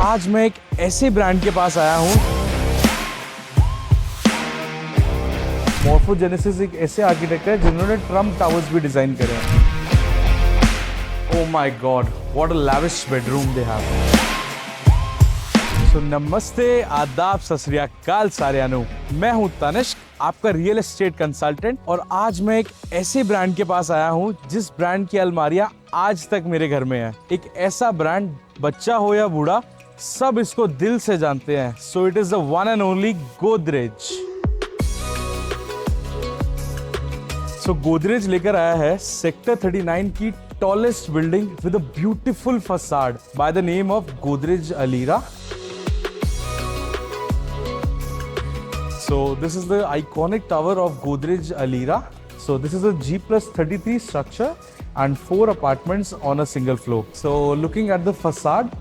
आज मैं एक ऐसे ब्रांड के पास आया हूँ। मॉर्फोजेनेसिस एक ऐसे आर्किटेक्ट है जिन्होंने ट्रम्प टावर्स भी डिजाइन करे हैं। Oh my god, what a lavish bedroom they have. So नमस्ते, आदाब, सत श्री अकाल सारियानो। मैं हूँ तनिष्क, आपका रियल एस्टेट कंसल्टेंट, और आज मैं एक ऐसे ब्रांड के पास आया हूँ जिस ब्रांड की अलमारियां आज तक मेरे घर में है। एक ऐसा ब्रांड, बच्चा हो या बूढ़ा, सब इसको दिल से जानते हैं। So it is the one and only Godrej. So Godrej लेकर आया है सेक्टर 39 की tallest building with a beautiful facade by the name of Godrej अलीरा। So this is the iconic tower of Godrej Alira. So this is a G+33 structure and 4 apartments on a single floor. So looking at the facade,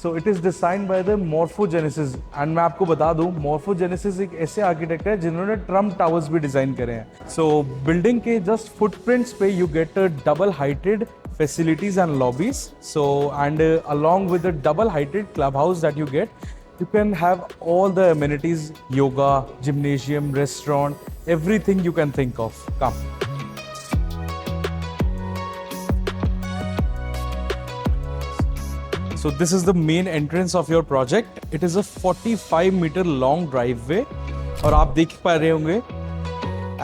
so it is designed by the Morphogenesis, and मैं आपको बता दूं, Morphogenesis एक ऐसे architect है जिन्होंने Trump towers भी design करे हैं। So बिल्डिंग के जस्ट फुटप्रिंट्स पे you get a double heighted facilities and lobbies. So and along with the double heighted clubhouse that you get, you can have all the amenities: yoga, gymnasium, restaurant, everything you can think of. Come. So this is the main entrance of your project. It is a 45-meter long driveway. और आप देख पा रहे होंगे,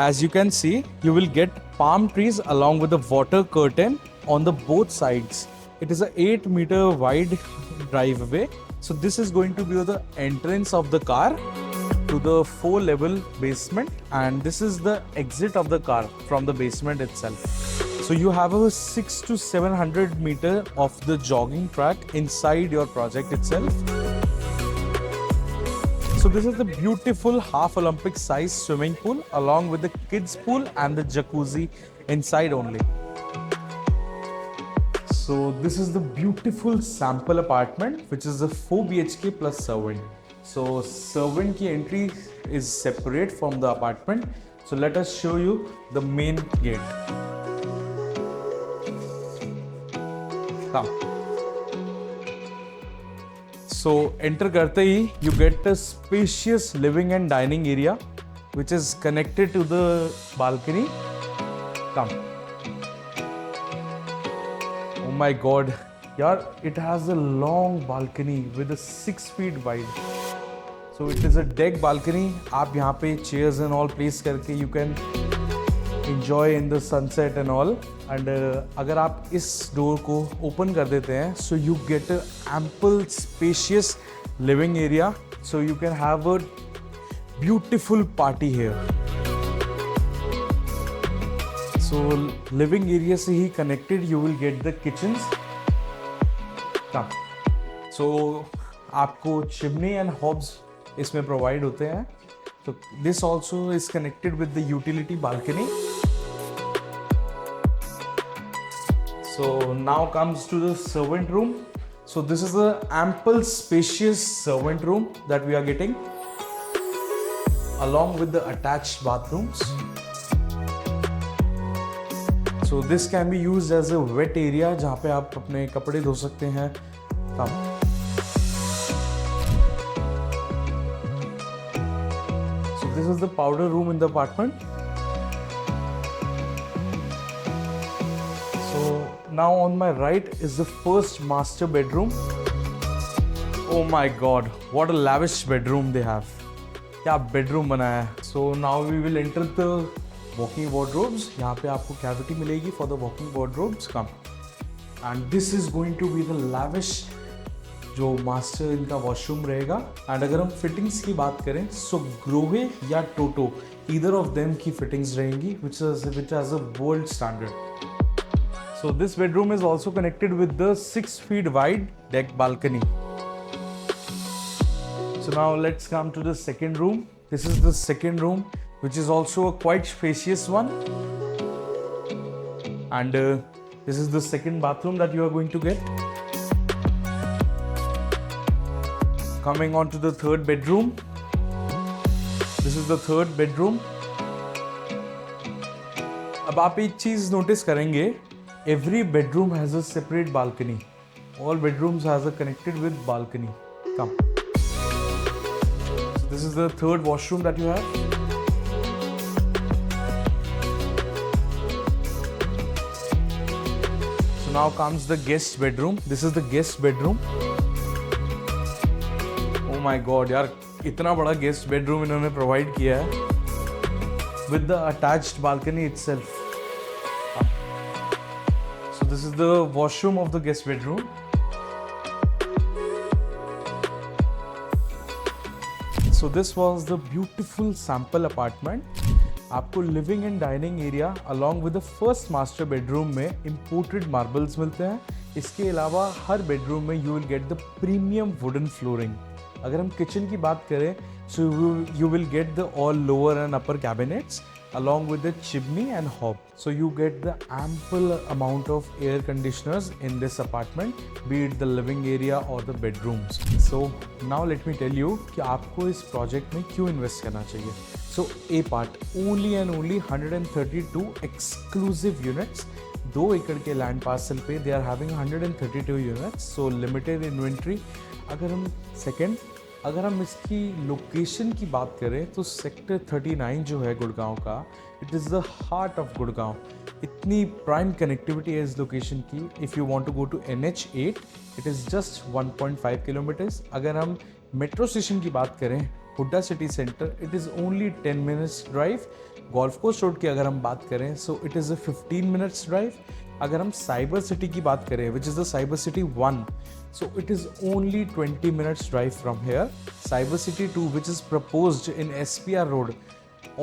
as you can see, you will get palm trees along with the water curtain on the both sides. It is a 8-meter wide driveway. So this is going to be the entrance of the car to the 4-level basement, and this is the exit of the car from the basement itself. So you have a 600 to 700 meter of the jogging track inside your project itself. So this is the beautiful half Olympic size swimming pool along with the kids pool and the jacuzzi inside only. So this is the beautiful sample apartment, which is a 4 BHK plus servant. So servant की entry is separate from the apartment. So let us show you the main gate. Come. So enter करते ही you get a spacious living and dining area, which is connected to the balcony. Come. Oh my god, yaar, it has a long balcony with a 6 feet wide. So it is a deck balcony. आप यहाँ पे chairs and all place करके you can enjoy in the sunset and all. And अगर आप इस door को open कर देते हैं, so you get a ample spacious living area. So you can have a beautiful party here. So living area से ही connected you will get the kitchens. Come. So आपको chimney and hobs इसमें provide होते हैं. So this also is connected with the utility balcony. So now comes to the servant room. So this is a ample spacious servant room that we are getting along with the attached bathrooms. So this can be used as a wet area जहाँ पे आप अपने कपड़े धो सकते हैं। So this is the powder room in the apartment. So now on my right is the first master bedroom. Oh my god, what a lavish bedroom they have. क्या bedroom बनाया है। So now we will enter the walking wardrobes. यहाँ पे आपको cavity मिलेगी for the walking wardrobes. Come. And this is going to be the lavish जो master इनका washroom रहेगा. And अगर हम fittings की बात करें, so Grohe या Toto, either of them की fittings रहेंगी, which has a world standard. So this bedroom is also connected with the 6 feet wide deck balcony. So now let's come to the second room. This is the second room, which is also a quite spacious one, and this is the second bathroom that you are going to get. Coming on to the third bedroom. This is the third bedroom. अब आप एक चीज notice करेंगे, every bedroom has a separate balcony. All bedrooms has a connected with balcony. Come. So this is the third washroom that you have. So now comes the guest bedroom. This is the guest bedroom. Oh my God यार, इतना बड़ा guest bedroom इन्होंने provide किया है with the attached balcony itself. So this is the washroom of the guest bedroom. So this was the beautiful sample apartment. आपको living and dining area along with the first master bedroom में imported marbles मिलते हैं. इसके अलावा हर bedroom में you will get the premium wooden flooring. अगर हम kitchen की बात करें so you will get the all lower and upper cabinets along with the chimney and hob. So you get the ample amount of air conditioners in this apartment, be it the living area or the bedrooms. So now let me tell you कि आपको इस project में क्यों invest करना चाहिए. So A part, only and only 132 exclusive units. 2 एकड़ के land parcel पे they are having 132 units. So limited inventory. अगर हम इसकी लोकेशन की बात करें तो सेक्टर 39 जो है गुड़गांव का, it is the heart of Gurgaon. इतनी प्राइम कनेक्टिविटी है इस लोकेशन की. If you want to go to NH8 it is just 1.5 kilometres. अगर हम मेट्रो स्टेशन की बात करें Huda city centre, it is only 10 minutes drive. Golf course road की अगर हम बात करें so it is a 15 minutes drive. अगर हम साइबर सिटी की बात करें which is the cyber city 1, so it is only 20 minutes drive from here. Cyber City 2, which is proposed in SPR Road,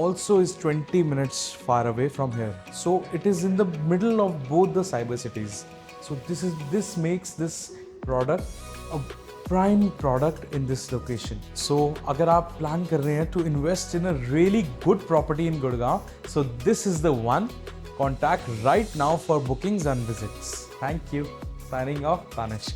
also is 20 minutes far away from here. So it is in the middle of both the cyber cities. So this makes this product a prime product in this location. So अगर आप plan कर रहे हैं to invest in a really good property in Gurgaon, so this is the one. Contact right now for bookings and visits. Thank you. Signing off, Tanish.